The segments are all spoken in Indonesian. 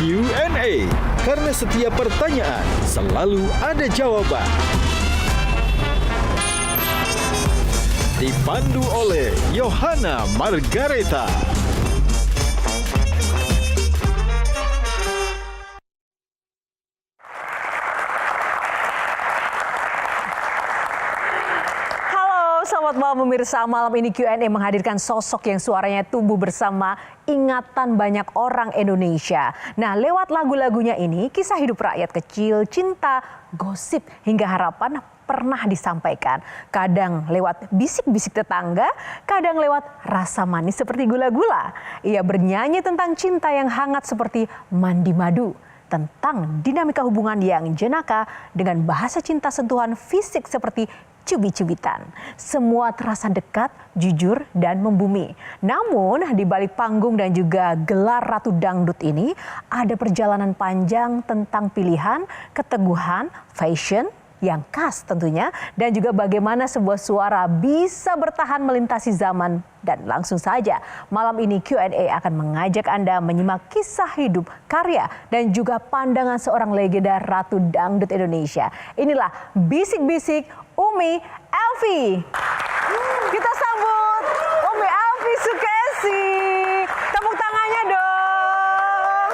Q&A. Karena setiap pertanyaan selalu ada jawaban. Dipandu oleh Yohana Margareta. Selamat malam pemirsa, malam ini Q&A menghadirkan sosok yang suaranya tumbuh bersama ingatan banyak orang Indonesia. Nah, lewat lagu-lagunya ini, kisah hidup rakyat kecil, cinta, gosip, hingga harapan pernah disampaikan. Kadang lewat bisik-bisik tetangga, kadang lewat rasa manis seperti gula-gula. Ia bernyanyi tentang cinta yang hangat seperti mandi madu. Tentang dinamika hubungan yang jenaka dengan bahasa cinta sentuhan fisik seperti cubit-cubitan. Semua terasa dekat, jujur, dan membumi. Namun, di balik panggung dan juga gelar Ratu Dangdut ini, ada perjalanan panjang tentang pilihan, keteguhan, fashion, yang khas tentunya, dan juga bagaimana sebuah suara bisa bertahan melintasi zaman. Dan langsung saja, malam ini Q&A akan mengajak Anda menyimak kisah hidup, karya, dan juga pandangan seorang legenda Ratu Dangdut Indonesia. Inilah Bisik-Bisik Umi Elvi. Kita sambut Umi Elvi Sukesi. Tepuk tangannya dong.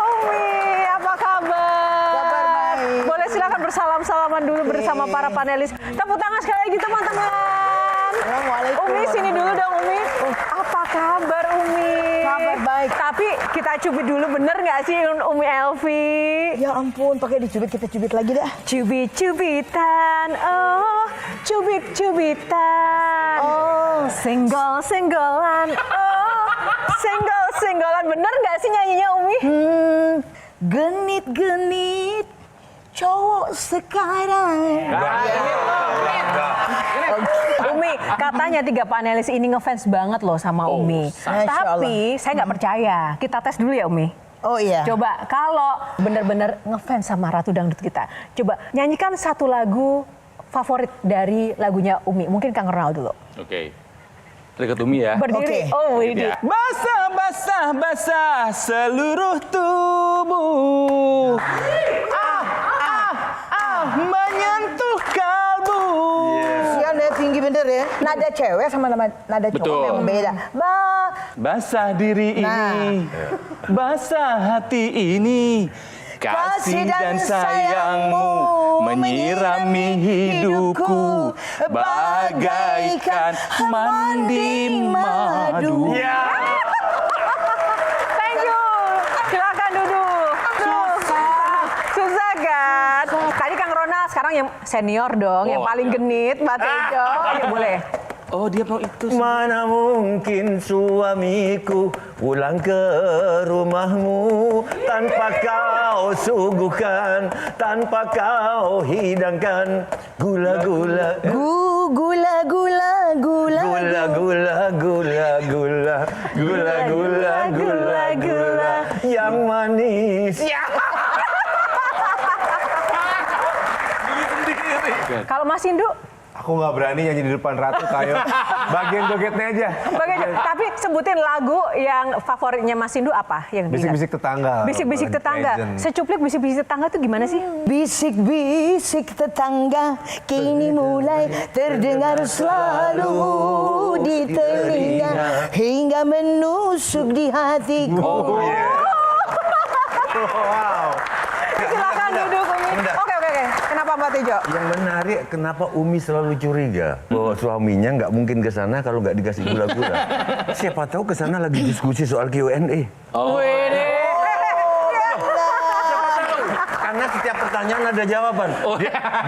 Umi, apa kabar? Kabar baik. Boleh silakan bersalam-salaman dulu bersama para panelis. Tepuk tangan sekali lagi teman-teman. Assalamualaikum. Umi sini dulu dong Umi. Apa kabar Umi? Kabar baik. Tapi kita cubit dulu, bener nggak sih Umi Elvi? Ya ampun, pakai dicubit, kita cubit lagi dah. Cubit-cubitan, oh cubit-cubitan, Oh, senggol-senggolan, oh senggol-senggolan. Bener nggak sih nyanyinya Umi? genit-genit cowok sekarang. Umi, katanya 3 panelis ini ngefans banget loh sama Umi. Masya Tapi saya nggak percaya. Kita tes dulu ya Umi. Oh iya. Coba kalau benar-benar ngefans sama Ratu Dangdut kita, coba nyanyikan satu lagu favorit dari lagunya Umi. Mungkin Kang Ronald dulu. Oke. Dekat Umi ya. Berdiri. Oke. Oh, ini. Basah, basah, basah seluruh tubuh. Menyentuh kalbu. Sian ya, tinggi bener ya. Nada cewek sama nada cowok Betul. memang beda. Basah diri ini, basah hati ini. Kasih dan sayangmu menyirami hidupku bagaikan mandi madu. Thank you. Silakan duduk. Susah kan? Tadi Kang Ronald, sekarang yang senior dong, yang paling genit, Mbak Tejo. Ya boleh. Oh dia mau itu. Mana mungkin suamiku pulang ke rumahmu tanpa kau suguhkan, tanpa kau hidangkan gula-gula, Gula-gula, gula-gula, gula-gula, gula-gula, gula-gula yang manis. Kalau Mas Indu, Aku nggak berani nyanyi di depan Ratu, Tayo. Bagian jogetnya aja. tapi sebutin lagu yang favoritnya Mas Indu apa? Yang diingat? Bisik-bisik tetangga. Bisik-bisik tetangga. Legend. Secuplik bisik-bisik tetangga tuh gimana sih? Bisik-bisik tetangga kini mulai terdengar selalu di telinga hingga menusuk di hatiku. Silakan duduk Umi. Oke. Kenapa Mbak Tejo? Yang menarik, kenapa Umi selalu curiga bahwa suaminya nggak mungkin ke sana kalau nggak dikasih gula-gula. Siapa tahu ke sana lagi diskusi soal Q&A. Karena setiap pertanyaan ada jawaban.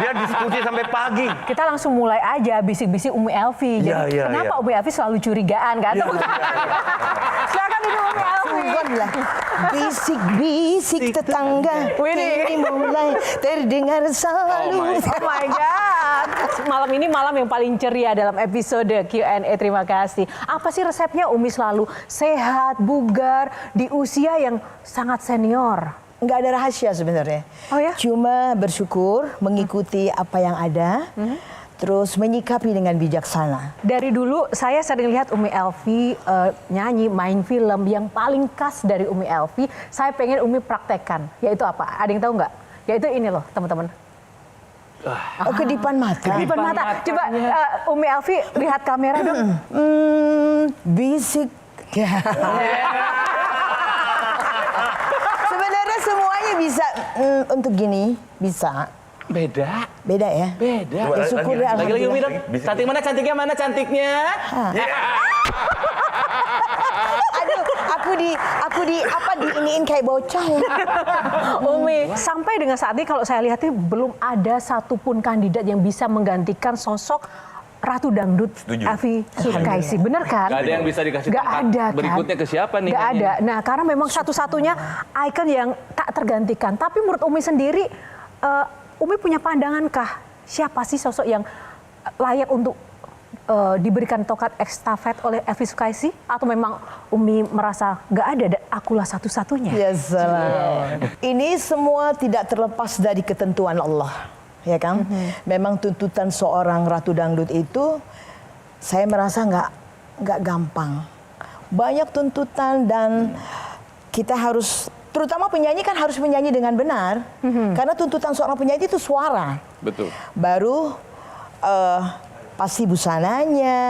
Dia diskusi sampai pagi. Kita langsung mulai aja bisik-bisik Umi Elvi. Jadi Iya, kenapa iya. Umi Elvi selalu curigaan kan? Iya, Silakan duduk Umi Elvi. Sungguh lah. Bisik-bisik tetangga kini mulai terdengar selalu. Oh my God. Malam ini malam yang paling ceria dalam episode Q&A. Terima kasih. Apa sih resepnya Umi selalu sehat, bugar, di usia yang sangat senior? Nggak ada rahasia sebenarnya. Oh ya? Cuma bersyukur mengikuti apa yang ada. terus menyikapi dengan bijaksana. Dari dulu saya sering lihat Umi Elvi nyanyi, main film. Yang paling khas dari Umi Elvi, saya pengen Umi praktekkan. Yaitu apa? Ada yang tahu nggak? Yaitu ini loh teman-teman. Oh, kedipan mata. Kedipan mata. Coba Umi Elvi lihat kamera dong. Bisik. Sebenarnya semuanya bisa untuk gini, bisa. Beda. Beda ya? Beda. Ya, syukur ya, Lagi-lagi Umi dong. Bisa. Cantik mana cantiknya, mana cantiknya? Aduh, aku diiniin kayak bocah ya. Umi, sampai dengan saat ini kalau saya lihat ini belum ada satupun kandidat yang bisa menggantikan sosok Ratu Dangdut Setuju. Elvi Sukaisi. Bener kan? Gak ada yang bisa dikasih Gak tempat ada kan? berikutnya ke siapa nih? Gak kayaknya? ada. Nah, karena memang satu-satunya ikon yang tak tergantikan. Tapi menurut Umi sendiri, Umi punya pandangankah siapa sih sosok yang layak untuk diberikan tongkat estafet oleh Elvi Sukaisi? Atau memang Umi merasa gak ada, akulah satu-satunya? Ya salam. Ini semua tidak terlepas dari ketentuan Allah, ya kan? Memang tuntutan seorang Ratu Dangdut itu, saya merasa nggak gampang. Banyak tuntutan dan kita harus, terutama penyanyi kan harus menyanyi dengan benar, karena tuntutan seorang penyanyi itu suara. Betul. Baru pasti busananya,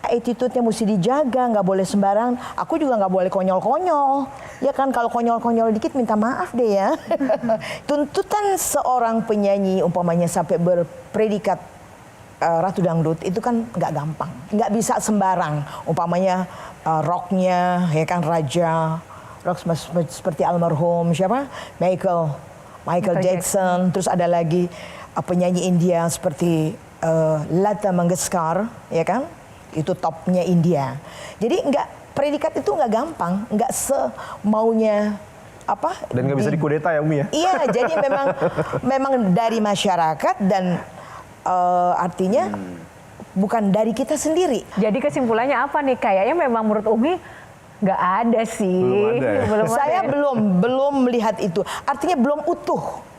attitude-nya mesti dijaga, nggak boleh sembarang. Aku juga nggak boleh konyol-konyol. Ya kan, kalau konyol-konyol dikit minta maaf deh ya. Tuntutan seorang penyanyi umpamanya sampai berpredikat Ratu Dangdut itu kan nggak gampang. Nggak bisa sembarang. Umpamanya rocknya, ya kan, raja. Rock seperti almarhum siapa? Michael Jackson. Terus ada lagi penyanyi India seperti Lata Mangeshkar, ya kan? Itu topnya India. Jadi predikat itu nggak gampang, nggak semaunya apa? Dan nggak bisa dikudeta ya Umi ya? Iya, jadi memang dari masyarakat dan artinya bukan dari kita sendiri. Jadi kesimpulannya apa nih? Kayaknya memang menurut Umi nggak ada sih. Belum ada ya? Saya belum melihat itu. Artinya belum utuh.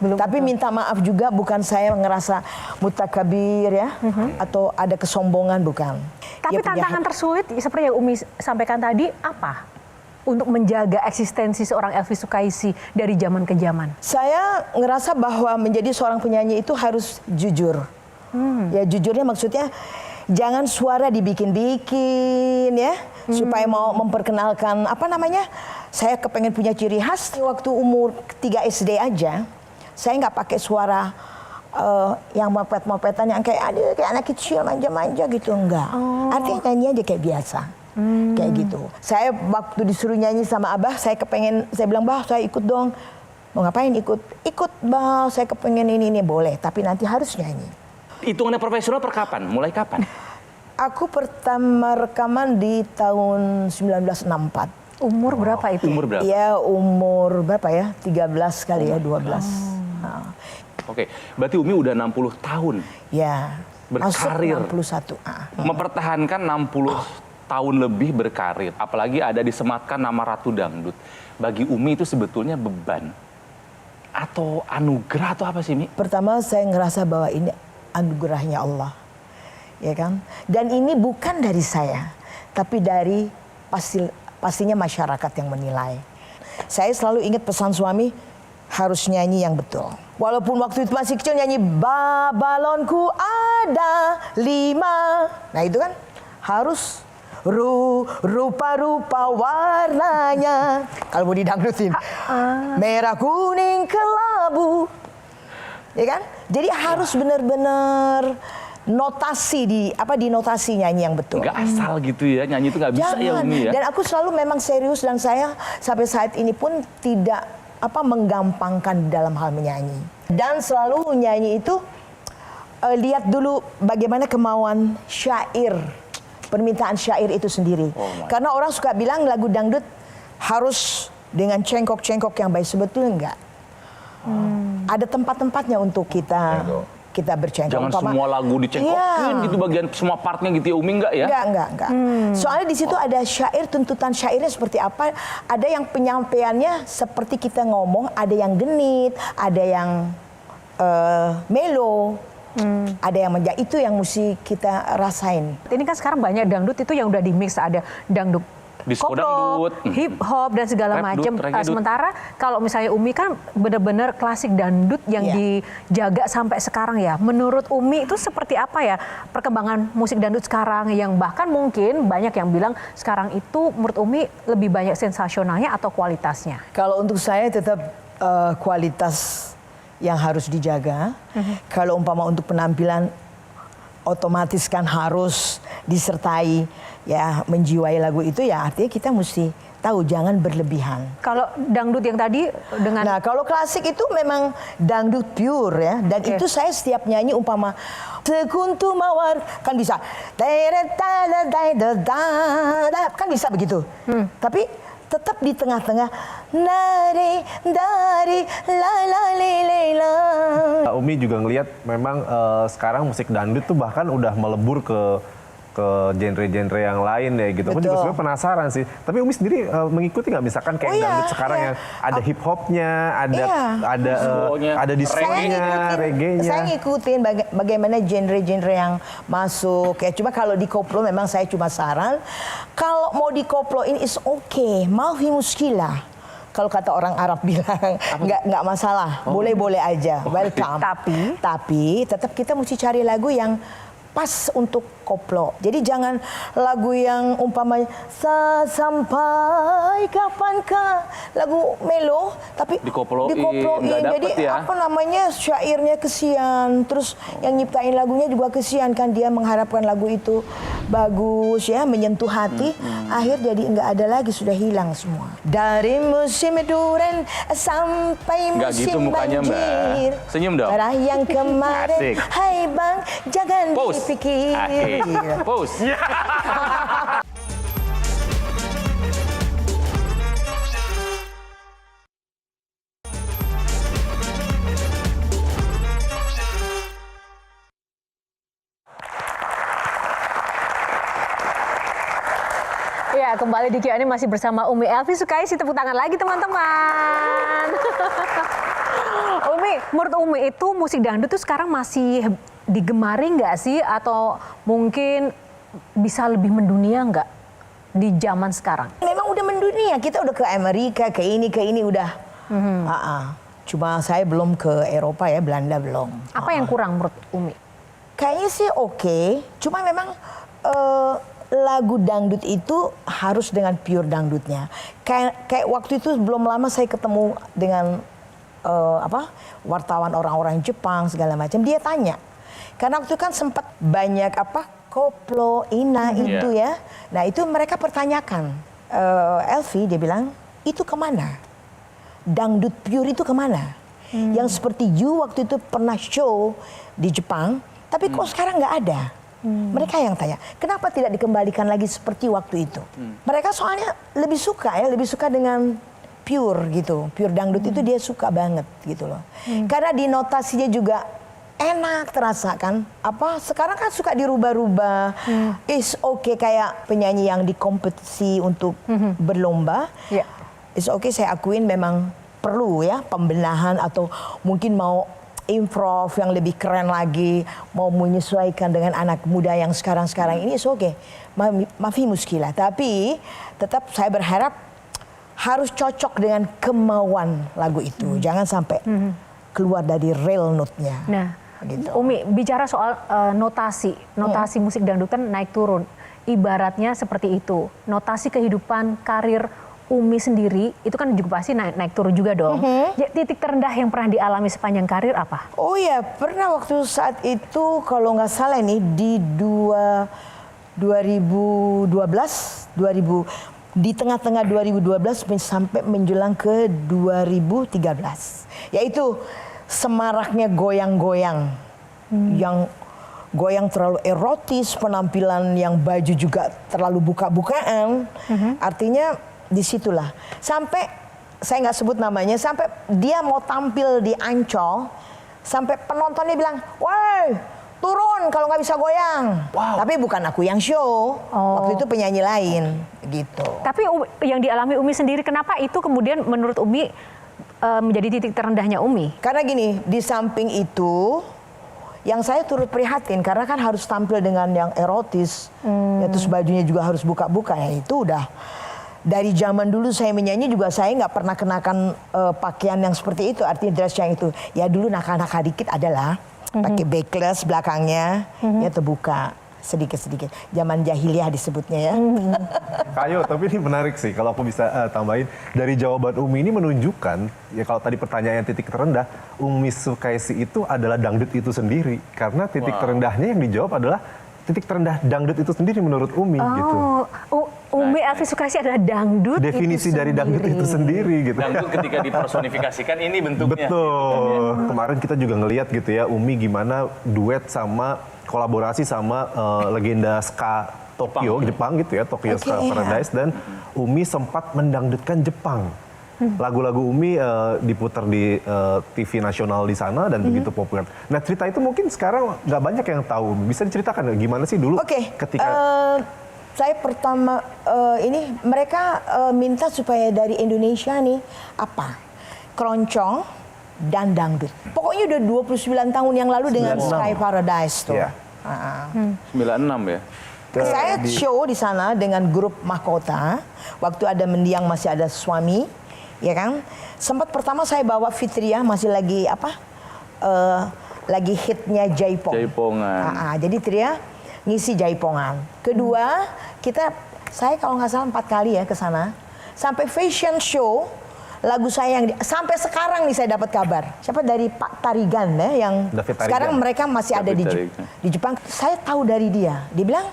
Tapi minta maaf juga, bukan saya ngerasa mutakabir ya, atau ada kesombongan, bukan. Tapi tantangan tersulit seperti yang Umi sampaikan tadi apa? Untuk menjaga eksistensi seorang Elvi Sukaisi dari zaman ke zaman. Saya ngerasa bahwa menjadi seorang penyanyi itu harus jujur. Ya jujurnya maksudnya jangan suara dibikin-bikin ya, supaya mau memperkenalkan apa namanya. Saya kepengen punya ciri khas waktu umur 3 SD aja. Saya nggak pakai suara yang mopet-mopetan yang kayak anak kecil manja-manja gitu, enggak. Artinya nyanyi aja kayak biasa. Kayak gitu. Saya waktu disuruh nyanyi sama Abah, saya bilang, "Bah, saya ikut dong." Mau ngapain ikut? Ikut, Bah, saya kepengen ini boleh, tapi nanti harus nyanyi. Hitungannya profesional per kapan? Mulai kapan? Aku pertama rekaman di tahun 1964. Umur berapa itu? Umur berapa? Iya, umur berapa ya? 13 kali ya, 12. Nah, Oke, berarti Umi udah 60 tahun ya. berkarir. Masuk 61. Mempertahankan 60 tahun lebih berkarir. Apalagi ada disematkan nama Ratu Dangdut. Bagi Umi itu sebetulnya beban. Atau anugerah atau apa sih, Mi? Pertama saya ngerasa bahwa ini anugerahnya Allah. Ya kan? Dan ini bukan dari saya, tapi dari pastinya masyarakat yang menilai. Saya selalu ingat pesan suami, harus nyanyi yang betul. Walaupun waktu itu masih kecil nyanyi balonku ada 5. Nah itu kan harus rupa-rupa warnanya. Kalau mau didangdutin. Merah kuning kelabu. Ya kan? Jadi harus benar-benar notasi di notasi nyanyi yang betul. Nggak asal gitu ya, nyanyi itu nggak bisa ya Umi ya. Dan aku selalu memang serius dan saya sampai saat ini pun tidak menggampangkan dalam hal menyanyi. Dan selalu nyanyi itu lihat dulu bagaimana kemauan syair, permintaan syair itu sendiri. Karena orang suka bilang lagu dangdut harus dengan cengkok-cengkok yang baik, sebetulnya enggak. Ada tempat-tempatnya untuk kita bercengkok. Jangan semua lagu dicengkokin gitu bagian semua partnya gitu ya Umi, enggak ya? Enggak. Soalnya di situ ada syair, tuntutan syairnya seperti apa. Ada yang penyampaiannya seperti kita ngomong, ada yang genit, ada yang melo. Ada yang itu yang mesti kita rasain. Ini kan sekarang banyak dangdut itu yang udah di mix, ada dangdut Disco koplo, dangdut, hip hop dan segala rap macam. dut, reggae dut. Sementara kalau misalnya Umi kan benar-benar klasik dangdut yang Iya. dijaga sampai sekarang ya. Menurut Umi itu seperti apa ya perkembangan musik dangdut sekarang, yang bahkan mungkin banyak yang bilang sekarang itu menurut Umi lebih banyak sensasionalnya atau kualitasnya? Kalau untuk saya tetap kualitas yang harus dijaga. Kalau umpama untuk penampilan otomatis kan harus disertai ya menjiwai lagu itu, ya artinya kita mesti tahu jangan berlebihan. Kalau dangdut yang tadi dengan Nah kalau klasik itu memang dangdut pure ya, dan Oke. itu saya setiap nyanyi umpama sekuntum mawar kan bisa, kan bisa begitu. Tapi tetap di tengah-tengah dari la la le le la. Umi juga ngelihat memang sekarang musik dangdut tuh bahkan udah melebur ke genre-genre yang lain ya gitu. Aku juga Betul. sebenarnya penasaran sih. Tapi Umi sendiri mengikuti nggak misalkan kayak Oh iya, dangdut sekarang iya. yang ada hip hopnya, ada Iya. ada disco-nya, reggae-nya. Saya ngikutin bagaimana genre-genre yang masuk ya. Cuma kalau di koplo memang saya cuma saran, kalau mau di koploin is okay, mau muskilah. Kalau kata orang Arab bilang nggak masalah, boleh-boleh aja, welcome. Tapi tetap kita mesti cari lagu yang pas untuk koplo. Jadi jangan lagu yang umpamanya sampai kapankah, lagu melo tapi Dikoploin, dikoploin. nggak dapet Jadi ya. apa namanya, syairnya kesian, terus yang nyiptain lagunya juga kesian kan, dia mengharapkan lagu itu bagus ya, menyentuh hati. Akhir jadi nggak ada lagi, sudah hilang semua. Dari musim durian sampai Nggak musim gitu mukanya, Mbak. banjir. Senyum dong. Merah yang kemarin, Asik. hai bang, jangan Pose. dipikir. Asik. Pose. Ya, kembali di Q&A masih bersama Umi Elvi Sukaisi. Tepuk tangan lagi teman-teman. Umi, menurut Umi itu musik dangdut tuh sekarang masih digemari nggak sih? Atau mungkin bisa lebih mendunia nggak di zaman sekarang? Memang udah mendunia, kita udah ke Amerika, ke ini udah. Cuma saya belum ke Eropa ya, Belanda belum. Apa yang kurang menurut Umi? Kayaknya sih oke, cuma memang lagu dangdut itu harus dengan pure dangdutnya. Kayak waktu itu belum lama saya ketemu dengan wartawan orang-orang Jepang segala macam. Dia tanya, karena waktu itu kan sempat banyak koplo, ina itu ya. Nah itu mereka pertanyakan, Elvi dia bilang, itu kemana? Dangdut pure itu kemana? Yang seperti you waktu itu pernah show di Jepang, tapi kok sekarang nggak ada? Mereka yang tanya, kenapa tidak dikembalikan lagi seperti waktu itu? Mereka soalnya lebih suka dengan pure gitu. Pure dangdut itu dia suka banget gitu loh. Karena di notasinya juga enak terasa kan. Sekarang kan suka dirubah-rubah. Is okay kayak penyanyi yang di kompetisi untuk berlomba. Yeah. Is okay, saya akuin memang perlu ya pembenahan atau mungkin mau improv yang lebih keren lagi, mau menyesuaikan dengan anak muda yang sekarang ini, is okay. Mafi muskilah. Tapi tetap saya berharap harus cocok dengan kemauan lagu itu. Jangan sampai keluar dari real note-nya. Nah, gitu. Umi bicara soal notasi musik dangdut kan naik turun. Ibaratnya seperti itu. Notasi kehidupan, karir Umi sendiri itu kan juga pasti naik turun juga dong. Ya, titik terendah yang pernah dialami sepanjang karir apa? Oh ya, pernah waktu saat itu kalau nggak salah nih di 2012, di tengah-tengah 2012 sampai menjelang ke 2013. Yaitu semaraknya goyang-goyang. Yang goyang terlalu erotis, penampilan yang baju juga terlalu buka-bukaan. Artinya disitulah. Sampai, saya nggak sebut namanya, sampai dia mau tampil di Ancol, sampai penontonnya bilang, woi turun kalau nggak bisa goyang. Tapi bukan aku yang show, waktu itu penyanyi lain gitu. Tapi yang dialami Umi sendiri, kenapa itu kemudian menurut Umi menjadi titik terendahnya Umi? Karena gini, di samping itu yang saya turut prihatin karena kan harus tampil dengan yang erotis, ya, terus bajunya juga harus buka-buka, ya itu udah dari zaman dulu saya menyanyi juga saya nggak pernah kenakan pakaian yang seperti itu, artinya dress yang itu. Ya dulu nakal-nakal dikit adalah pakai backless belakangnya, ya terbuka sedikit-sedikit. Zaman jahiliyah disebutnya ya. Kayo, tapi ini menarik sih kalau aku bisa tambahin. Dari jawaban Umi ini menunjukkan, ya kalau tadi pertanyaan titik terendah, Umi Sukaisi itu adalah dangdut itu sendiri. Karena titik terendahnya yang dijawab adalah titik terendah dangdut itu sendiri menurut Umi gitu. Umi Elvi Sukaisi adalah dangdut Definisi itu dari dangdut itu sendiri gitu. Dangdut ketika dipersonifikasikan ini bentuknya. Betul. Kemarin kita juga ngelihat gitu ya, Umi gimana duet sama kolaborasi sama legenda ska Tokyo, Jepang gitu ya, Tokyo Ska Paradise, dan Umi sempat mendangdutkan Jepang. Lagu-lagu Umi diputar di TV nasional di sana dan begitu populer. Nah cerita itu mungkin sekarang nggak banyak yang tahu. Bisa diceritakan gimana sih dulu ketika... Saya pertama ini mereka minta supaya dari Indonesia nih apa? Keroncong dan dangdut. Pokoknya udah 29 tahun yang lalu dengan Sky Paradise tuh. Iya. 96 ya. Saya show di sana dengan grup Mahkota. Waktu ada mendiang masih ada suami, ya kan? Sempat pertama saya bawa Fitria masih lagi apa? Lagi hitnya Jaipong. Jaipongan. Jadi Tria ngisi Jaipongan. Kedua, saya kalau nggak salah 4 kali ya ke sana. Sampai fashion show, lagu saya yang sampai sekarang nih saya dapat kabar. Siapa dari Pak Tarigan ya, yang sekarang mereka masih ada di Jepang. Saya tahu dari dia. Dia bilang,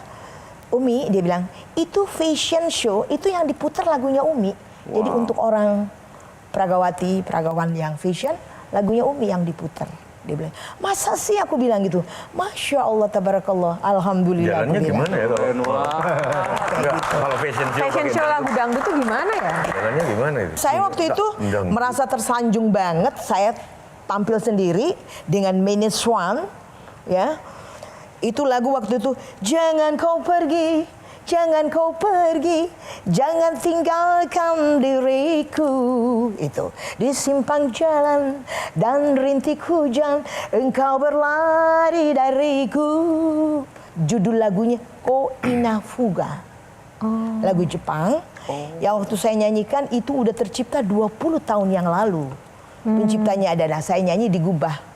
Umi, dia bilang, itu fashion show, itu yang diputar lagunya Umi. Jadi untuk orang peragawan yang fashion, lagunya Umi yang diputar. Dia bilang, masa sih aku bilang gitu? Masya Allah, tabarakallah, alhamdulillah. Jalannya gimana ya kalau fashion show lagu dangdut itu gimana ya? Jalannya gimana itu? Saya waktu itu merasa tersanjung banget. Saya tampil sendiri dengan Mini Swan, ya. Itu lagu waktu itu, jangan kau pergi, jangan kau pergi, jangan tinggalkan diriku. Itu di simpang jalan dan rintik hujan, engkau berlari dariku. Judul lagunya Ko Ina Fuga. Lagu Jepang. Yang waktu saya nyanyikan itu udah tercipta 20 tahun yang lalu. Penciptanya adalah saya nyanyi digubah.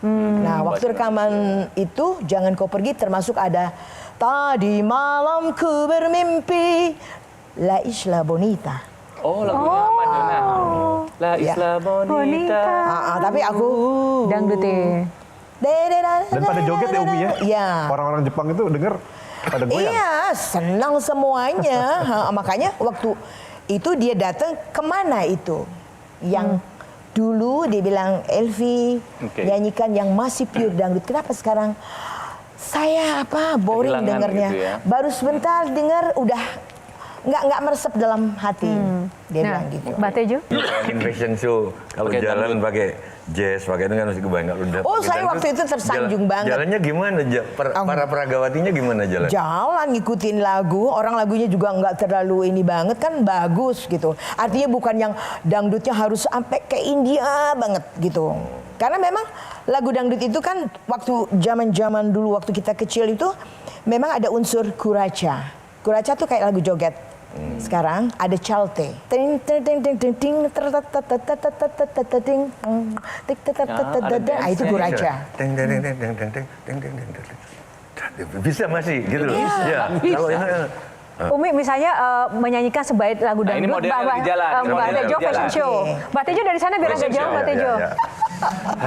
Nah, waktu rekaman itu jangan kau pergi termasuk ada tadi malam ku bermimpi La Isla Bonita. Oh, lagunya apa Dona? La Isla Bonita. Tapi aku Dangdutnya. dan pada joget ya Umi ya? Iya. Orang-orang Jepang itu denger pada goyang. Iya, senang semuanya. Makanya waktu itu dia datang, kemana itu? Yang dulu dia bilang, Elvi nyanyikan yang masih pure dangdut. Kenapa sekarang saya boring kehilangan dengernya? gitu ya? Baru sebentar dengar udah nggak meresap dalam hati. Dia bilang gitu. Mbak Tejo? Bayangin fashion show kalau jalan pakai jazz, pakai itu kan masih kebayang. Saya waktu itu tersanjung banget. Jalannya gimana? Para peragawatinya gimana jalan? Jalan ngikutin lagu, orang lagunya juga nggak terlalu ini banget kan, bagus gitu. Artinya bukan yang dangdutnya harus sampai ke India banget gitu. Karena memang lagu dangdut itu kan waktu zaman dulu waktu kita kecil itu memang ada unsur kuraca. Kuraca tuh kayak lagu joget. Sekarang ada calte. Itu kuraca. Bisa masih gitu loh. Iya, Kalau Umi misalnya menyanyikan sebaik lagu Nah, ini dangdut, modelnya di jalan. Mbak Tejo fashion show. Mbak Tejo dari sana biar agak jauh, Mbak Tejo.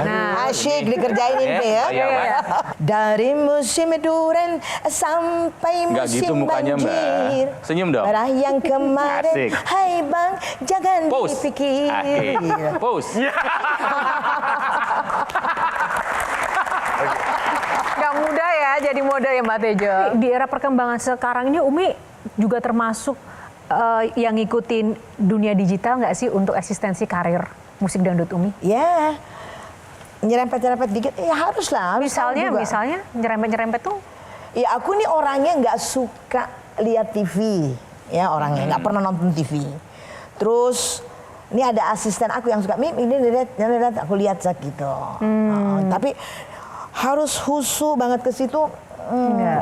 Nah, asyik dikerjain ini ya. Iya. Dari musim duren sampai Nggak gitu musim mukanya, Mbak. banjir. Senyum dong. Merah yang kemarin, Asik. hai bang, jangan Pose. dipikir. Asik. Pose. Gak mudah ya jadi model ya Mbak Tejo. Di era perkembangan sekarang ini Umi juga termasuk yang ngikutin dunia digital nggak sih untuk eksistensi karir musik dangdut Umi? Ya, nyerempet-nyerempet dikit, ya harus lah. Misalnya nyerempet-nyerempet tuh? Ya aku nih orangnya nggak suka lihat TV, ya orangnya nggak pernah nonton TV. Terus ini ada asisten aku yang suka, ini lihat, aku lihat gitu. Tapi harus khusyuk banget ke situ.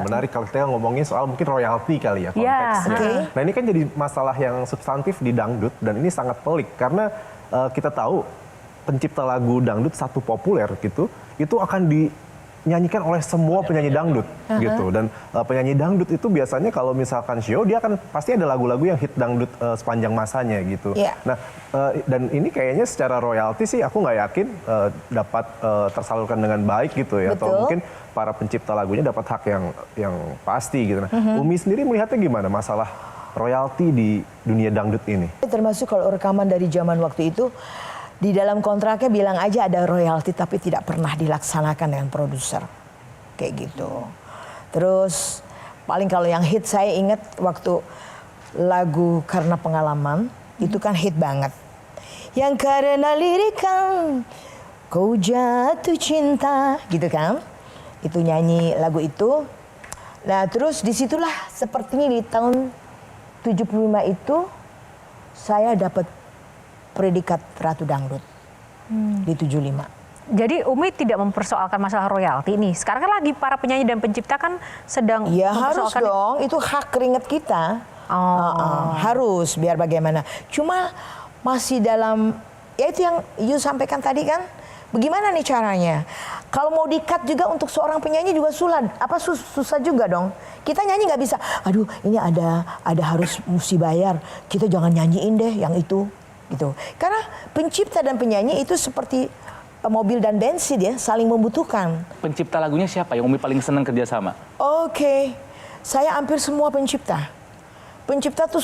Menarik kalau kita ngomongin soal mungkin royalti kali ya konteksnya. Oke. Nah ini kan jadi masalah yang substantif di dangdut dan ini sangat pelik karena kita tahu pencipta lagu dangdut satu populer gitu itu akan dinyanyikan oleh semua penyanyi dangdut gitu dan penyanyi dangdut itu biasanya kalau misalkan show dia akan pasti ada lagu-lagu yang hit dangdut sepanjang masanya gitu. Iya. Nah dan ini kayaknya secara royalti sih aku nggak yakin dapat tersalurkan dengan baik gitu ya Betul. atau mungkin para pencipta lagunya dapat hak yang pasti gitu. Nah, Umi sendiri melihatnya gimana masalah royalti di dunia dangdut ini? Termasuk kalau rekaman dari zaman waktu itu, di dalam kontraknya bilang aja ada royalti tapi tidak pernah dilaksanakan dengan produser. Kayak gitu. Terus paling kalau yang hit saya ingat waktu lagu Karena Pengalaman, itu kan hit banget. Yang karena lirikan kau jatuh cinta, gitu kan. Itu nyanyi lagu itu. Nah terus disitulah sepertinya di tahun 75 itu saya dapat predikat Ratu Dangdut di 75. Jadi Umi tidak mempersoalkan masalah royalti nih. Sekarang kan lagi para penyanyi dan pencipta kan sedang Ya harus mempersoalkan. dong, itu hak keringat kita. Harus biar bagaimana. Cuma masih dalam, ya itu yang you sampaikan tadi kan. Bagaimana nih caranya? Kalau mau di-cut juga untuk seorang penyanyi juga susah juga dong. Kita nyanyi nggak bisa. Aduh, ini ada harus mesti bayar. Kita jangan nyanyiin deh yang itu, gitu. Karena pencipta dan penyanyi itu seperti mobil dan bensin ya, saling membutuhkan. Pencipta lagunya siapa yang Umi paling senang kerjasama? Oke, saya hampir semua pencipta. Pencipta tuh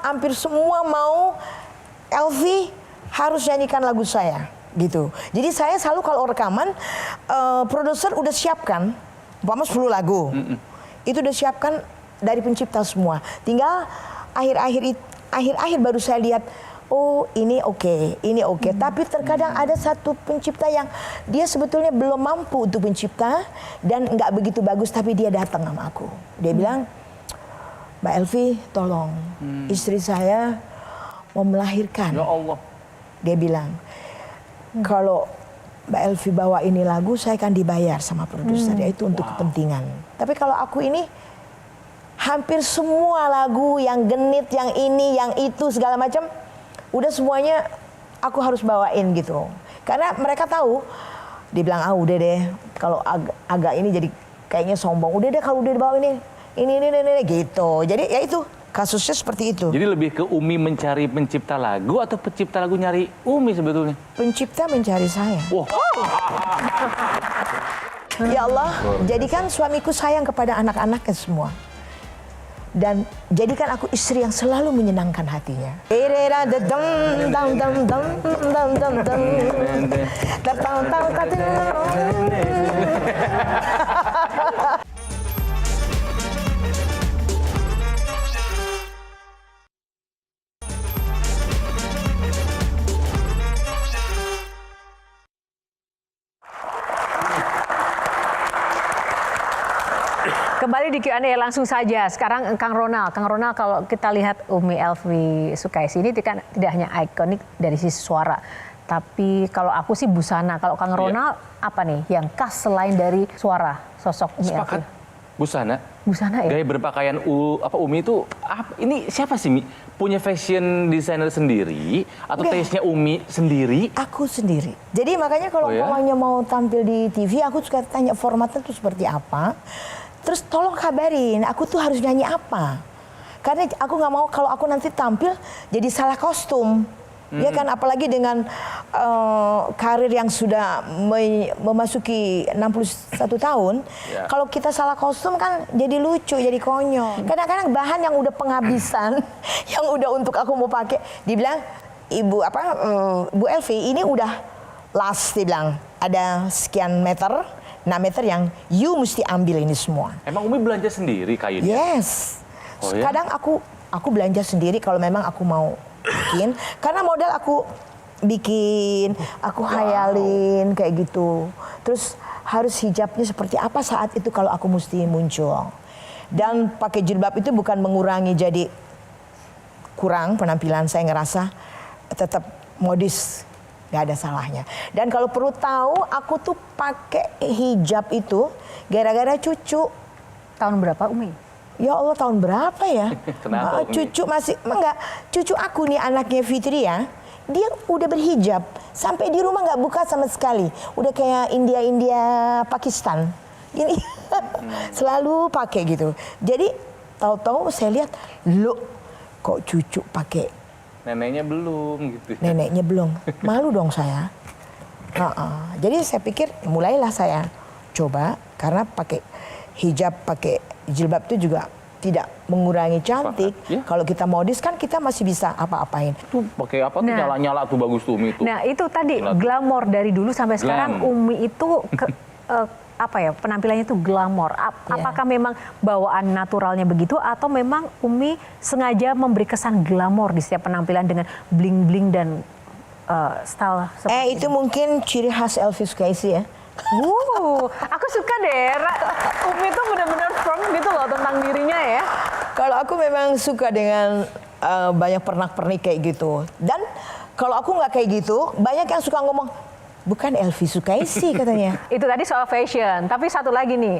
hampir semua mau Elvi harus nyanyikan lagu saya. Gitu. Jadi saya selalu kalau rekaman produser udah siapkan umpama 10 lagu. Itu udah siapkan dari pencipta semua. Tinggal akhir baru saya lihat oh ini oke. Tapi terkadang ada satu pencipta yang dia sebetulnya belum mampu untuk pencipta dan nggak begitu bagus tapi dia datang sama aku. Dia bilang, Mbak Elvi tolong istri saya mau melahirkan. Ya Allah. Dia bilang, kalau Mbak Elvi bawa ini lagu, saya akan dibayar sama produser, yaitu untuk kepentingan. Tapi kalau aku ini, hampir semua lagu yang genit, yang ini, yang itu, segala macam, udah semuanya aku harus bawain gitu. Karena mereka tahu, dia bilang, udah deh, kalau agak ini jadi kayaknya sombong. Udah deh kalau udah dibawa ini gitu. Jadi ya itu. Kasusnya seperti itu. Jadi lebih ke Umi mencari pencipta lagu atau pencipta lagu nyari Umi sebetulnya? Pencipta mencari saya. Wah. Ya Allah, jadikan suamiku sayang kepada anak-anaknya semua. Dan jadikan aku istri yang selalu menyenangkan hatinya. Kembali di Q&A langsung saja. Sekarang Kang Ronald kalau kita lihat Umi Elvi Sukaisi ini kan tidak hanya ikonik dari sisi suara, tapi kalau aku sih busana. Kalau Kang Ronald apa nih yang khas selain dari suara sosok Umi Elvi? Sepakat. Busana ya. Gaya berpakaian Umi itu ini siapa sih Mi? Punya fashion designer sendiri atau taste-nya Umi sendiri? Aku sendiri. Jadi makanya kalau umpamanya mau tampil di TV, aku suka tanya formatnya tuh seperti apa. Terus tolong kabarin, aku tuh harus nyanyi apa. Karena aku nggak mau kalau aku nanti tampil jadi salah kostum. Ya kan, apalagi dengan karir yang sudah memasuki 61 tahun. Kalau kita salah kostum kan jadi lucu, jadi konyol. Kadang-kadang bahan yang udah penghabisan, yang udah untuk aku mau pakai, dibilang, Bu Elvi ini udah last, dibilang. Ada sekian meter, 6 meter yang you mesti ambil ini semua. Emang Umi belanja sendiri kainnya? Yes. Oh, ya? Kadang aku belanja sendiri kalau memang aku mau bikin. Karena modal aku bikin, aku hayalin kayak gitu. Terus harus hijabnya seperti apa saat itu kalau aku mesti muncul. Dan pakai jilbab itu bukan mengurangi jadi kurang penampilan, saya ngerasa tetap modis. nggak ada salahnya. Dan kalau perlu tahu, aku tuh pakai hijab itu gara-gara cucu. Tahun berapa Umi? Ya Allah, tahun berapa ya? Kenapa, Umi? Cucu masih enggak. Cucu aku nih, anaknya Fitri ya, dia udah berhijab sampai di rumah nggak buka sama sekali. Udah kayak India Pakistan. Gini. Selalu pakai gitu. Jadi tahu-tahu saya lihat, loh kok cucu pakai, Neneknya belum gitu. neneknya belum. Malu dong saya. Jadi saya pikir mulailah saya coba, karena pakai hijab, pakai jilbab itu juga tidak mengurangi cantik. Iya. Kalau kita modis kan kita masih bisa apa-apain. Tuh pakai apa tuh Nah. nyala-nyala tuh bagus tuh Umi tuh. Nah itu tadi Gila tuh. glamor dari dulu sampai sekarang Glam. Umi itu apa ya, penampilannya itu glamor. Iya. Apakah memang bawaan naturalnya begitu atau memang Umi sengaja memberi kesan glamor di setiap penampilan dengan bling-bling dan style seperti Itu mungkin ciri khas Elvi Sukaisi ya. aku suka deh. Umi tuh benar-benar firm gitu loh tentang dirinya ya. Kalau aku memang suka dengan banyak pernak-pernik kayak gitu. Dan kalau aku nggak kayak gitu, banyak yang suka ngomong, bukan Elvi Sukaisi katanya. Itu tadi soal fashion. Tapi satu lagi nih,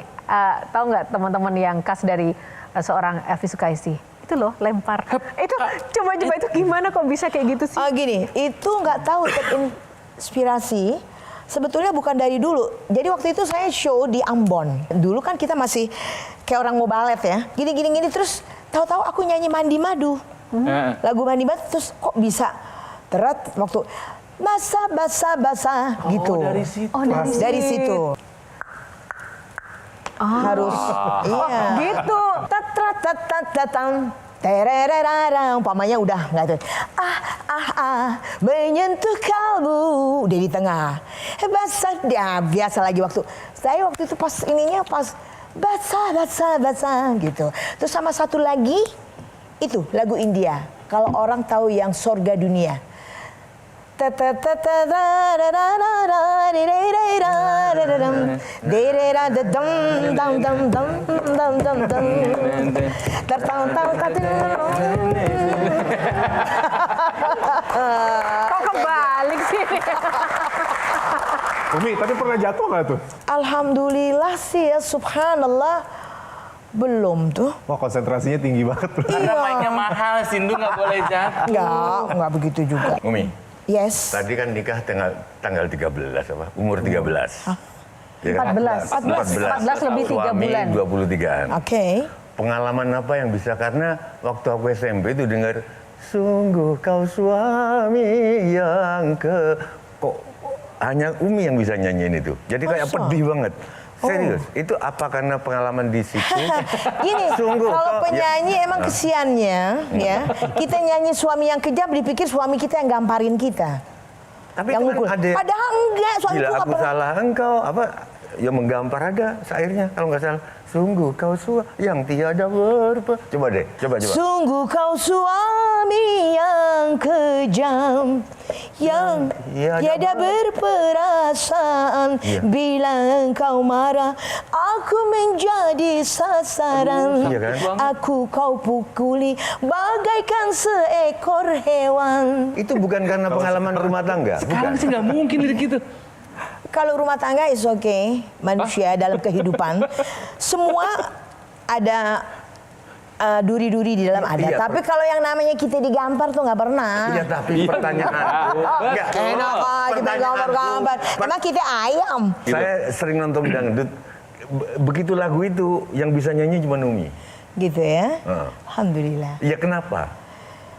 tahu nggak teman-teman yang khas dari seorang Elvi Sukaisi? Itu loh, lempar. Itu coba itu gimana kok bisa kayak gitu sih? Gini, itu nggak tahu terinspirasi. Sebetulnya bukan dari dulu. Jadi waktu itu saya show di Ambon. Dulu kan kita masih kayak orang mau balet ya. Gini terus tahu-tahu aku nyanyi Mandi Madu. Lagu Mandi Madu terus kok bisa teret waktu basah gitu. Dari situ. Dari situ. Harus iya. Gitu. Tatang terererarang, umpamanya udah nggak tuh. Menyentuh kalbu udah di tengah. Basah dia biasa lagi waktu itu pas ininya pas basah gitu. Terus sama satu lagi itu lagu India. Kalau orang tahu yang Sorga Dunia. Kok kebalik sih? Umi, tapi pernah jatuh nggak tuh? Alhamdulillah sih ya, subhanallah. Belum tuh. Wah, konsentrasinya tinggi banget. Karena mic-nya mahal, Sindu nggak boleh jatuh. Enggak begitu juga. Umi, Yes. tadi kan nikah tanggal 13 apa? Umur 13. Ya kan? 14 lebih 3 Suami bulan. 23-an. Oke. Pengalaman apa yang bisa, karena waktu aku SMP itu dengar sungguh kau suami yang kok hanya Umi yang bisa nyanyiin itu. Jadi kayak Masa? pedih banget. Serius, itu apa karena pengalaman di situ? Gini, Sungguh, kalau kok- penyanyi emang kesiannya, ya. Kita nyanyi suami yang kejam, dipikir suami kita yang gamparin kita. Tapi Yang itu mukul. kan ada. Padahal enggak, suami Bila itu nggak aku pernah. salah engkau, apa ya menggampar ada syairnya kalau nggak salah. Sungguh kau yang tiada Coba deh, coba. Sungguh kau suami yang kejam, yang tiada berperasaan. Iya. Bila engkau marah, aku menjadi sasaran. Iya kan? Aku kau pukuli bagaikan seekor hewan. Itu bukan karena pengalaman rumah tangga, Sekarang bukan. sih nggak mungkin lirik gitu. Kalau rumah tangga is okay, manusia dalam kehidupan semua ada duri-duri di dalam ada. Iya, Tapi kalau yang namanya kita digampar tuh nggak pernah. Iya, tapi pertanyaanku enggak. Enak aja main gambar-gambar. Emang kita ayam. Saya sering nonton dangdut. Begitu lagu itu yang bisa nyanyi cuma Umi. Gitu ya. Ah. Alhamdulillah. Iya, kenapa?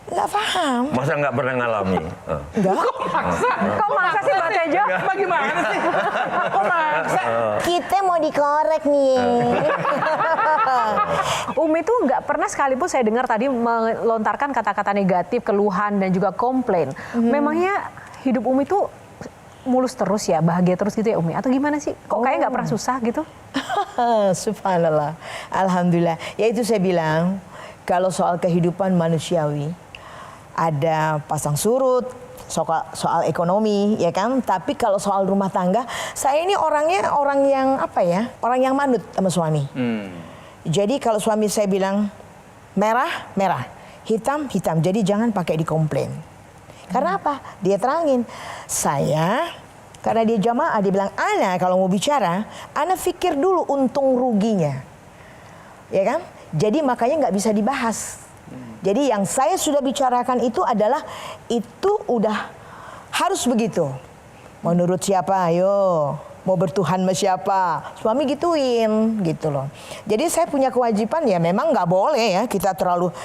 Nggak paham. Masa nggak pernah ngalami? Enggak. Kok maksa sih Mbak Tejo? Bagaimana sih? Kok maksa? Kita mau dikorek nih. Umi tuh nggak pernah sekalipun saya dengar tadi melontarkan kata-kata negatif, keluhan dan juga komplain. Memangnya hidup Umi tuh mulus terus ya, bahagia terus gitu ya Umi? Atau gimana sih? Kok kayak nggak pernah susah gitu? Subhanallah. Alhamdulillah. Ya itu saya bilang, kalau soal kehidupan manusiawi, ada pasang surut, soal ekonomi, ya kan? Tapi kalau soal rumah tangga, saya ini orangnya orang yang apa ya? Orang yang manut sama suami. Jadi kalau suami saya bilang merah, merah, hitam, hitam. Jadi jangan pakai dikomplain. Karena apa? Dia terangin, karena dia jamaah, dia bilang, ana kalau mau bicara, ana pikir dulu untung ruginya. Ya kan? Jadi makanya nggak bisa dibahas. Jadi yang saya sudah bicarakan itu adalah, itu udah harus begitu. Menurut siapa? Ayo. Mau bertuhan sama siapa? Suami gituin, gitu loh. Jadi saya punya kewajiban ya, memang nggak boleh ya kita terlalu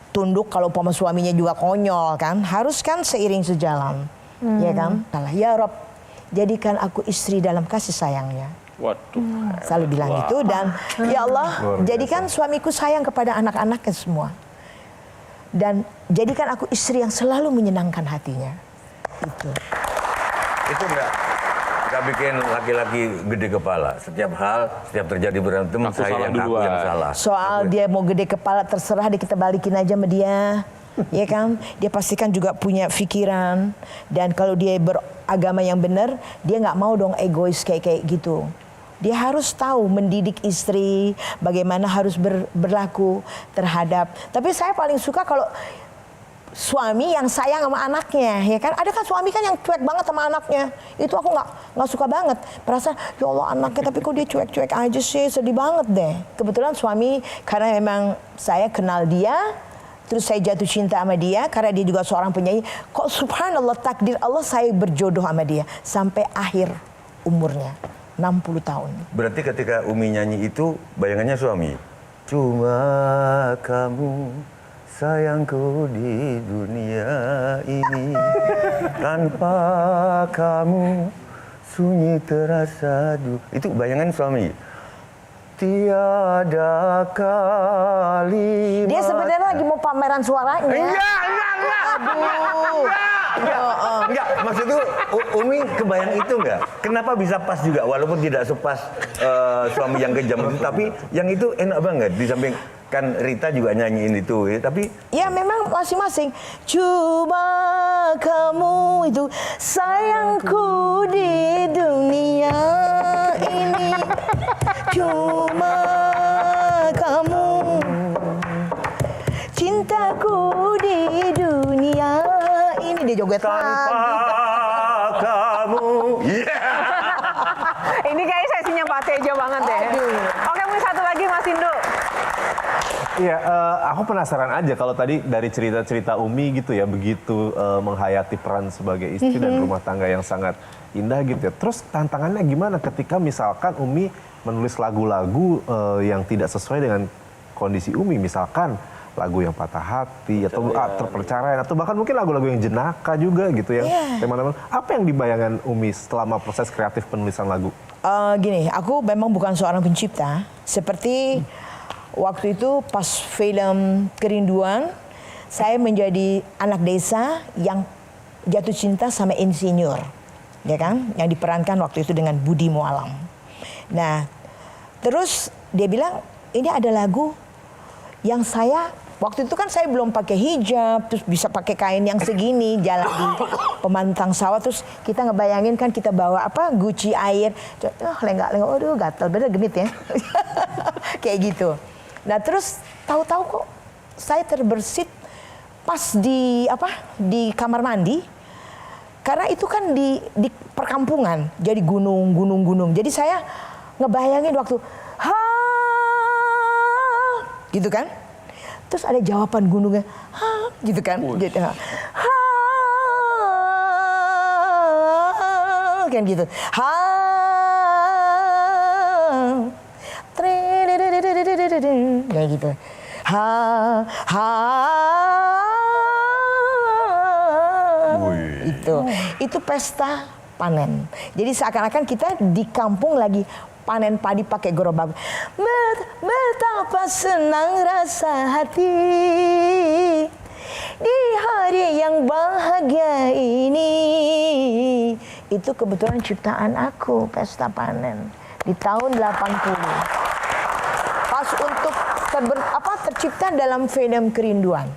tunduk kalau umpama suaminya juga konyol kan. Harus kan seiring sejalan, ya kan? Ya Rob, jadikan aku istri dalam kasih sayangnya. Waduh. Selalu bilang gitu, dan ya Allah, jadikan suamiku sayang kepada anak-anaknya semua. Dan jadikan aku istri yang selalu menyenangkan hatinya. Itu nggak bikin laki-laki gede kepala. Setiap hal, setiap terjadi berantem, Aku saya salah yang aku duluan. yang salah. Soal dia mau gede kepala terserah, kita balikin aja sama dia. Ya kan? Dia pastikan juga punya pikiran. Dan kalau dia beragama yang benar, dia nggak mau dong egois kayak gitu. Dia harus tahu mendidik istri, bagaimana harus berlaku terhadap. Tapi saya paling suka kalau suami yang sayang sama anaknya, ya kan? Ada kan suami kan yang cuek banget sama anaknya. Itu aku nggak suka banget. Perasaan, ya Allah anaknya tapi kok dia cuek-cuek aja sih, sedih banget deh. Kebetulan suami, karena memang saya kenal dia, terus saya jatuh cinta sama dia, karena dia juga seorang penyanyi. Kok subhanallah, takdir Allah saya berjodoh sama dia sampai akhir umurnya. 60 tahun. Berarti ketika Umi nyanyi itu, bayangannya suami. Cuma kamu sayangku di dunia ini. Tanpa kamu sunyi terasa itu bayangan suami. Tiada kalimat. Dia sebenarnya lagi mau pameran suaranya. Enggak. Aduh. Enggak, maksudku Umi kebayang itu enggak? Kenapa bisa pas juga walaupun tidak sepas suami yang kejam itu, tapi yang itu enak banget di samping kan Rita juga nyanyiin itu ya, tapi ya memang masing-masing. Coba kamu itu sayangku di dunia ini. Cuma kamu cintaku di dunia ini. Dia joget tanpa lagi. kamu. Ini kayaknya sesinya Pak Tejo banget deh. Oke, mungkin satu lagi Mas Indo. Iya, aku penasaran aja kalau tadi dari cerita-cerita Umi gitu ya, begitu menghayati peran sebagai istri dan rumah tangga yang sangat indah gitu ya. Terus tantangannya gimana ketika misalkan Umi menulis lagu-lagu yang tidak sesuai dengan kondisi Umi, misalkan lagu yang patah hati atau terperceraian atau bahkan mungkin lagu-lagu yang jenaka juga gitu ya. Teman-teman, apa yang dibayangkan Umi selama proses kreatif penulisan lagu? Gini, aku memang bukan seorang pencipta. Seperti waktu itu pas film Kerinduan, saya menjadi anak desa yang jatuh cinta sama insinyur, ya kan? Yang diperankan waktu itu dengan Budi Mualam. Nah, terus dia bilang ini ada lagu yang saya waktu itu kan saya belum pakai hijab, terus bisa pakai kain yang segini, jalan di pemantang sawah, terus kita ngebayangin kan kita bawa guci air, lenggak-lenggak, aduh gatal, bener genit ya, kayak gitu. Nah terus tahu-tahu kok saya terbersit pas di kamar mandi, karena itu kan di perkampungan, jadi gunung. Jadi saya ngebayangin waktu gitu kan. Terus ada jawaban gunungnya, gitu kan, gitu, kan gitu, kayak gitu, itu pesta panen. Jadi seakan-akan kita di kampung lagi panen padi pakai gerobak. Betapa senang rasa hati di hari yang bahagia ini. Itu kebetulan ciptaan aku, pesta panen di tahun 80. Pas untuk tercipta dalam film Kerinduan.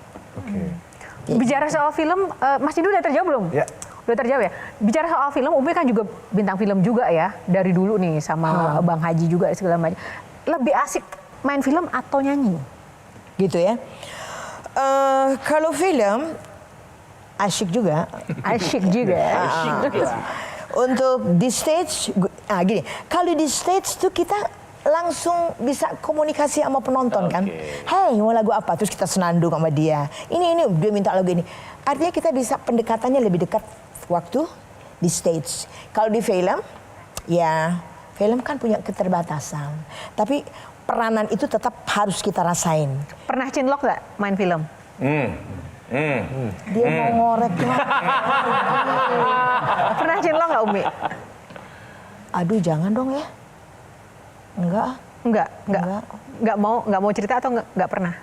Bicara soal film, Mas Indo udah terjawab belum? Ya. Udah terjawab ya? Bicara soal film, Umi kan juga bintang film juga ya. Dari dulu nih sama Bang Haji juga segala macam. Lebih asik main film atau nyanyi? Gitu ya. Kalau film, Asyik juga. Asyik juga. Untuk di stage, gini, kalau di stage tuh kita langsung bisa komunikasi sama penonton kan. Hey, mau lagu apa? Terus kita senandung sama dia. Ini dia minta lagu ini. Artinya kita bisa pendekatannya lebih dekat waktu di stage. Kalau di film, ya film kan punya keterbatasan. Tapi peranan itu tetap harus kita rasain. Pernah cinlok nggak main film? Dia mau ngorek. Pernah cinlok nggak Umi? Aduh, jangan dong ya. Enggak. Nggak mau cerita atau nggak pernah?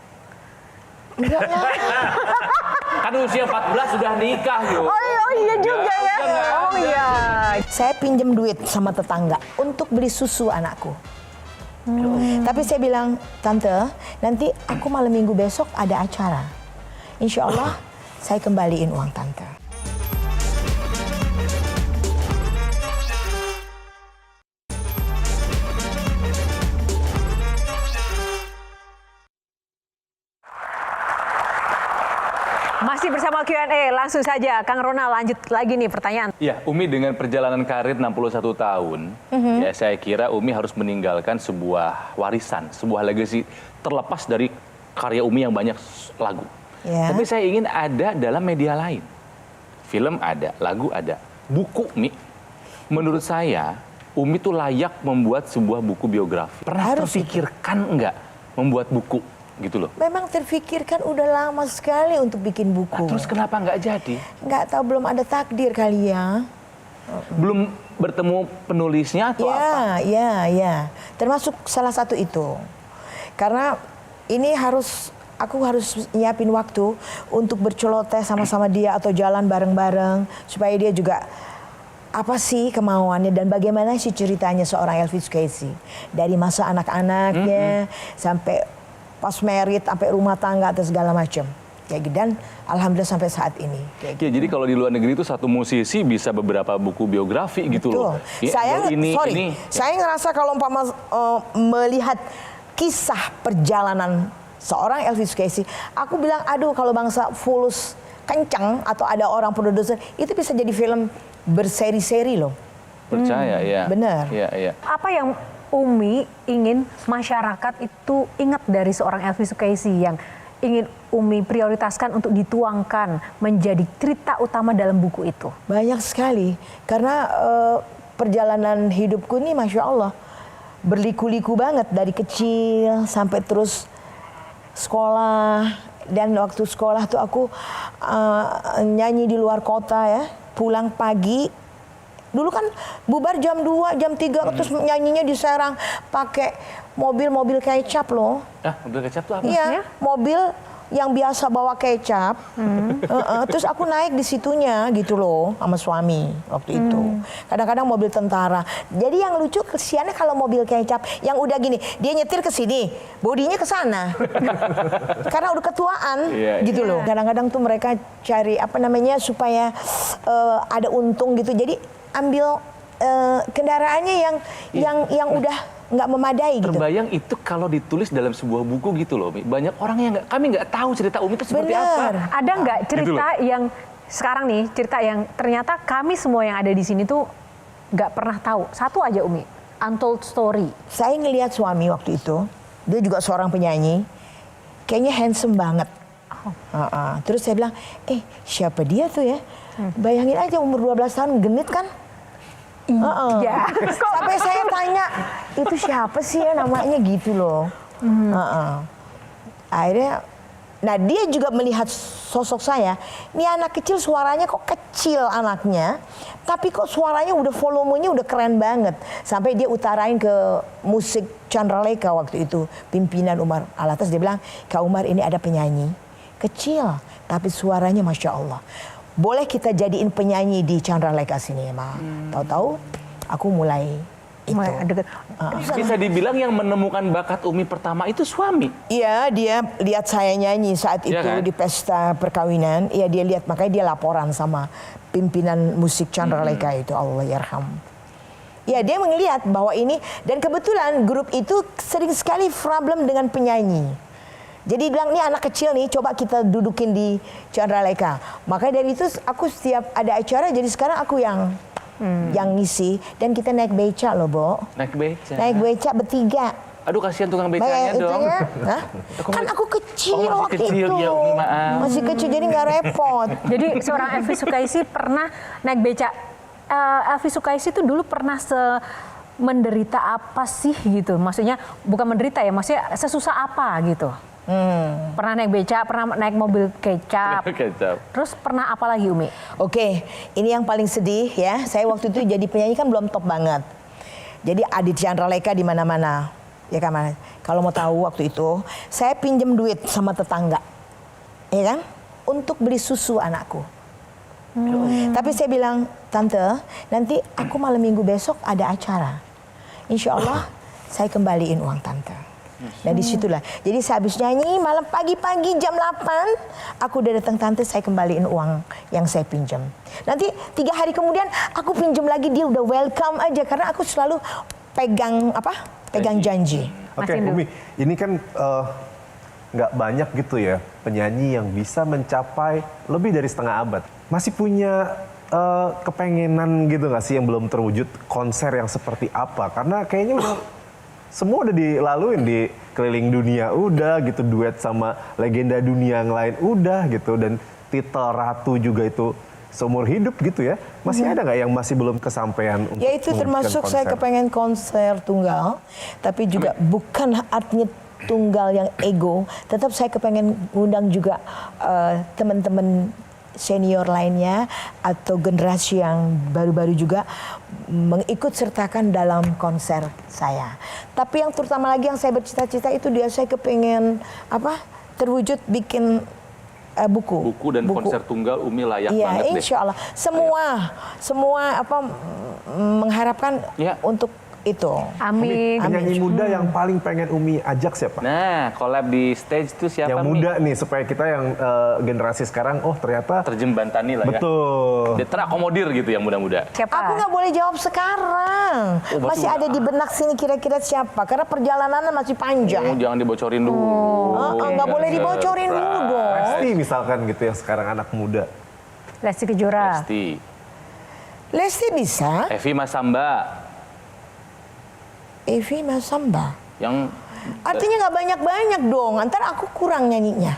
Enggak lah. Kan usia 14 sudah nikah, yuk. Oh iya juga ya. Oh iya. Saya pinjam duit sama tetangga untuk beli susu anakku. Tapi saya bilang, Tante, nanti aku malam minggu besok ada acara. Insya Allah saya kembaliin uang Tante. Masih bersama Q&A, langsung saja Kang Ronald lanjut lagi nih pertanyaan. Ya, Umi dengan perjalanan karir 61 tahun, ya saya kira Umi harus meninggalkan sebuah warisan, sebuah legacy terlepas dari karya Umi yang banyak lagu. Ya. Tapi saya ingin ada dalam media lain. Film ada, lagu ada. Buku, Mi. Menurut saya, Umi tuh layak membuat sebuah buku biografi. Pernah Harus terpikirkan enggak membuat buku gitu loh? Memang terfikirkan udah lama sekali untuk bikin buku. Nah, terus kenapa nggak jadi? Nggak tahu, belum ada takdir kali ya. Belum bertemu penulisnya atau apa? Ya. Termasuk salah satu itu. Karena ini aku harus nyiapin waktu untuk berceloteh sama-sama dia atau jalan bareng-bareng supaya dia juga apa sih kemauannya dan bagaimana sih ceritanya seorang Elvis Casey dari masa anak-anaknya sampai pas merit, sampai rumah tangga atau segala macam. Kayak gitu, dan alhamdulillah sampai saat ini. Kayak gitu. Ya, jadi kalau di luar negeri itu satu musisi bisa beberapa buku biografi gitu loh. Ya, Saya ngerasa kalau umpama melihat kisah perjalanan seorang Elvis Casey, aku bilang aduh kalau bangsa Fulus kencang atau ada orang produser itu bisa jadi film berseri-seri loh. Percaya ya. Benar. Ya. Apa yang Umi ingin masyarakat itu ingat dari seorang Elvis Casey yang ingin Umi prioritaskan untuk dituangkan menjadi cerita utama dalam buku itu? Banyak sekali, karena perjalanan hidupku ini Masya Allah berliku-liku banget dari kecil sampai terus sekolah. Dan waktu sekolah tuh aku nyanyi di luar kota ya, pulang pagi. Dulu kan bubar jam 2, jam 3, terus nyanyinya di Serang pakai mobil-mobil kecap loh. Mobil kecap tuh apa? Iya, mobil yang biasa bawa kecap. Terus aku naik di situnya gitu loh sama suami waktu itu. Kadang-kadang mobil tentara. Jadi yang lucu kesiannya kalau mobil kecap yang udah gini, dia nyetir ke sini, bodinya ke sana. Karena udah ketuaan gitu loh. Kadang-kadang tuh mereka cari apa namanya supaya ada untung gitu. Jadi ambil kendaraannya yang udah nggak memadai gitu. Terbayang itu kalau ditulis dalam sebuah buku gitu loh, Mi. Banyak orang yang kami nggak tahu cerita Umi itu seperti apa. Ada nggak cerita gitu yang sekarang nih, cerita yang ternyata kami semua yang ada di sini tuh nggak pernah tahu. Satu aja Umi, untold story. Saya ngelihat suami waktu itu, dia juga seorang penyanyi, kayaknya handsome banget. Terus saya bilang, siapa dia tuh ya? Bayangin aja umur 12 tahun genit kan? Iya. Sampai saya tanya, itu siapa sih ya namanya gitu loh. Akhirnya, nah dia juga melihat sosok saya. Ini anak kecil suaranya kok kecil anaknya, tapi kok suaranya udah volumenya udah keren banget. Sampai dia utarain ke musik Chandra Lekha waktu itu, pimpinan Umar Alatas, dia bilang, Kak Umar ini ada penyanyi kecil, tapi suaranya Masya Allah. Boleh kita jadiin penyanyi di Chandra Lekha sini, Ma. Tahu-tahu aku mulai itu. Bisa dibilang yang menemukan bakat Umi pertama itu suami. Iya, dia lihat saya nyanyi saat itu kan? di pesta perkawinan. Iya, dia lihat, makanya dia laporan sama pimpinan musik Chandra Lekha itu, Allah yarham. Ya, dia melihat bahwa ini, dan kebetulan grup itu sering sekali problem dengan penyanyi. Jadi bilang, ini anak kecil nih, coba kita dudukin di Chandralekha. Makanya dari itu aku setiap ada acara, jadi sekarang aku yang ngisi. Dan kita naik beca loh, Bo. Naik beca. Naik beca bertiga. Aduh, kasihan tukang becanya dong. Hah? Kan aku kecil masih waktu kecil, itu. ya, Umi, maaf. Masih kecil, jadi nggak repot. Jadi seorang Elvi Sukaisi pernah naik beca. Elvi Sukaisi itu dulu pernah menderita apa sih gitu? Maksudnya bukan menderita ya, maksudnya sesusah apa gitu? Pernah naik beca, pernah naik mobil kecap. Terus pernah apa lagi, Umi? Oke, ini yang paling sedih ya. Saya waktu itu jadi penyanyi kan belum top banget. Jadi Adit Chandralekha di mana-mana. Ya kan, kalau mau tahu waktu itu, saya pinjam duit sama tetangga. Ya kan? Untuk beli susu anakku. Tapi saya bilang, Tante, nanti aku malam minggu besok ada acara. Insya Allah saya kembaliin uang Tante. Dan disitulah. Jadi saya habis nyanyi malam pagi-pagi jam 8, aku udah datang, Tante, saya kembaliin uang yang saya pinjam. Nanti 3 hari kemudian aku pinjam lagi, dia udah welcome aja. Karena aku selalu pegang janji. Oke, Umi, ini kan nggak banyak gitu ya penyanyi yang bisa mencapai lebih dari setengah abad. Masih punya kepengenan gitu nggak sih yang belum terwujud, konser yang seperti apa? Karena kayaknya udah semua udah dilaluin di keliling dunia, udah gitu, duet sama legenda dunia yang lain, udah gitu, dan titel ratu juga itu seumur hidup gitu ya. Masih ada nggak yang masih belum kesampaian untuk Ya itu termasuk saya kepengen konser tunggal, tapi juga bukan artinya tunggal yang ego. Tetap saya kepengen ngundang juga teman-teman senior lainnya atau generasi yang baru-baru juga mengikut sertakan dalam konser saya. Tapi yang terutama lagi yang saya bercita-cita itu saya kepengen terwujud bikin buku dan konser tunggal Umi layak iya, banget deh. Insya Allah. Semua mengharapkan untuk itu. Amin. Penyanyi muda yang paling pengen Umi ajak siapa? Nah, collab di stage itu siapa, yang Mi? muda nih, supaya kita yang generasi sekarang, ternyata terjembantani lah ya. Betul. Dia terakomodir gitu yang muda-muda. Siapa? Aku nggak boleh jawab sekarang. Masih ada di benak sini kira-kira siapa. Karena perjalanannya masih panjang. Jangan dibocorin dulu. Nggak boleh dibocorin dulu dong. Lesti misalkan gitu yang sekarang anak muda. Lesti Kejora. Lesti bisa. Evi Masamba. Evi Masamba. Yang Artinya nggak banyak-banyak dong. Ntar aku kurang nyanyinya.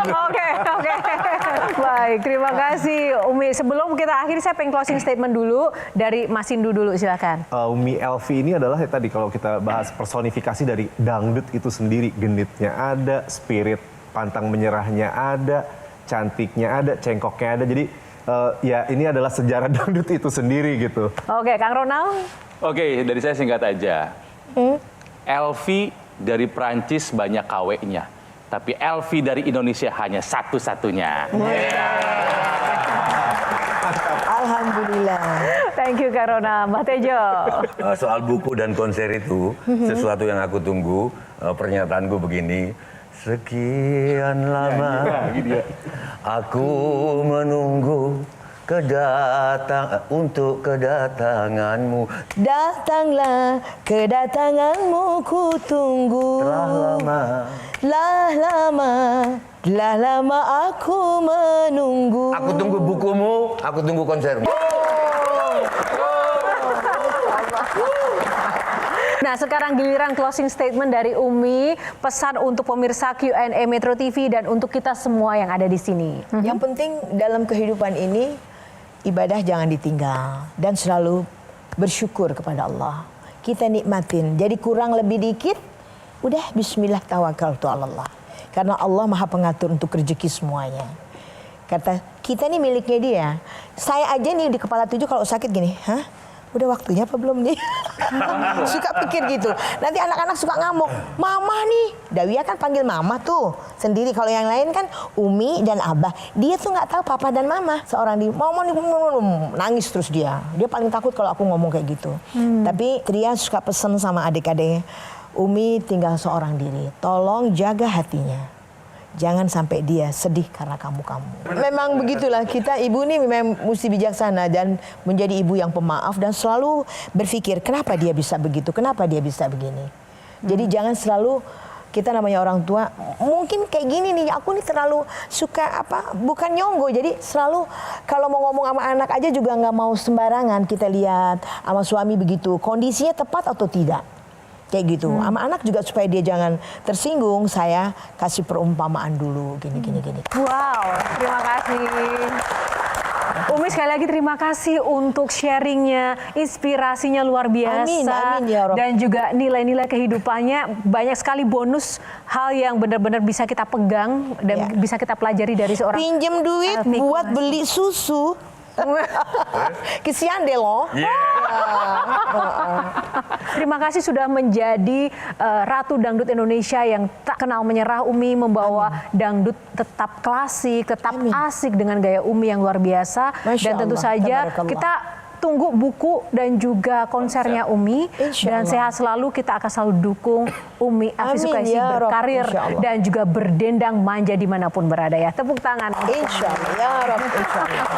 Oke. Baik, terima kasih Umi. Sebelum kita akhiri, saya pengen closing statement dulu dari Mas Indu dulu, silakan. Umi Elvi ini adalah tadi kalau kita bahas personifikasi dari dangdut itu sendiri. Genitnya ada, spirit pantang menyerahnya ada, cantiknya ada, cengkoknya ada. Jadi ya ini adalah sejarah dangdut itu sendiri gitu. Oke, Kang Ronald. Oke, dari saya singkat aja. Elvi dari Prancis banyak KW-nya. Tapi Elvi dari Indonesia hanya satu-satunya. Alhamdulillah. Thank you, Kang Ronald. Mbak Tejo. Soal buku dan konser itu, sesuatu yang aku tunggu, pernyataanku begini. Sekian lama aku menunggu untuk kedatanganmu. Datanglah kedatanganmu ku tunggu. Telah lama aku menunggu. Aku tunggu bukumu, aku tunggu konsermu. Nah, sekarang giliran closing statement dari Umi, pesan untuk pemirsa Q&A Metro TV dan untuk kita semua yang ada di sini. Yang penting dalam kehidupan ini, ibadah jangan ditinggal dan selalu bersyukur kepada Allah. Kita nikmatin. Jadi kurang lebih dikit, udah bismillah tawakkaltu 'ala Allah. Karena Allah Maha Pengatur untuk rezeki semuanya. Kata kita nih miliknya dia. Saya aja nih di kepala 7 kalau sakit gini, udah waktunya apa belum nih? Suka pikir gitu. Nanti anak-anak suka ngamuk. Mama nih. Dawia kan panggil mama tuh sendiri. Kalau yang lain kan Umi dan Abah. Dia tuh nggak tahu papa dan mama. Seorang di mama nih nangis terus dia. Dia paling takut kalau aku ngomong kayak gitu. Tapi Tria suka pesen sama adik-adiknya. Umi tinggal seorang diri. Tolong jaga hatinya. Jangan sampai dia sedih karena kamu-kamu. Memang begitulah, kita ibu nih memang mesti bijaksana dan menjadi ibu yang pemaaf dan selalu berpikir kenapa dia bisa begitu, kenapa dia bisa begini. Jadi jangan selalu kita namanya orang tua, mungkin kayak gini nih, aku nih terlalu suka bukan nyonggo, jadi selalu kalau mau ngomong sama anak aja juga nggak mau sembarangan, kita lihat sama suami begitu, kondisinya tepat atau tidak, kayak gitu. Sama anak juga supaya dia jangan tersinggung, saya kasih perumpamaan dulu, gini. Wow, terima kasih. Umi sekali lagi terima kasih untuk sharingnya, inspirasinya luar biasa. Amin, ya Rob. Dan juga nilai-nilai kehidupannya, banyak sekali bonus hal yang benar-benar bisa kita pegang dan bisa kita pelajari dari seorang Pinjem duit Nicholas. buat beli susu. Kesian deh loh. Terima kasih sudah menjadi Ratu Dangdut Indonesia yang tak kenal menyerah. Umi membawa dangdut tetap klasik, tetap asik dengan gaya Umi yang luar biasa. Masya Dan tentu Allah, saja tabarakallah. kita tunggu buku dan juga konsernya Umi. Insya Dan Allah. sehat selalu, kita akan selalu dukung Umi Afi Amin, Sukaisi ya Rob, berkarir insya Allah. dan juga berdendang manja dimanapun berada ya. Tepuk tangan. Insya Allah, ya Rob, insya Allah.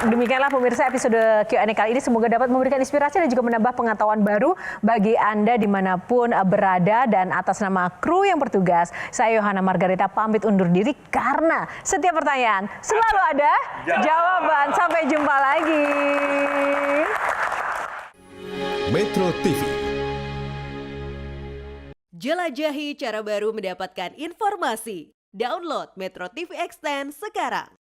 Demikianlah pemirsa episode Q&A kali ini. Semoga dapat memberikan inspirasi dan juga menambah pengetahuan baru bagi Anda dimanapun berada. Dan atas nama kru yang bertugas, saya Yohana Margarita pamit undur diri karena setiap pertanyaan selalu ada jawaban. Sampai jumpa lagi. Metro TV. Jelajahi cara baru mendapatkan informasi. Download Metro TV Extend sekarang.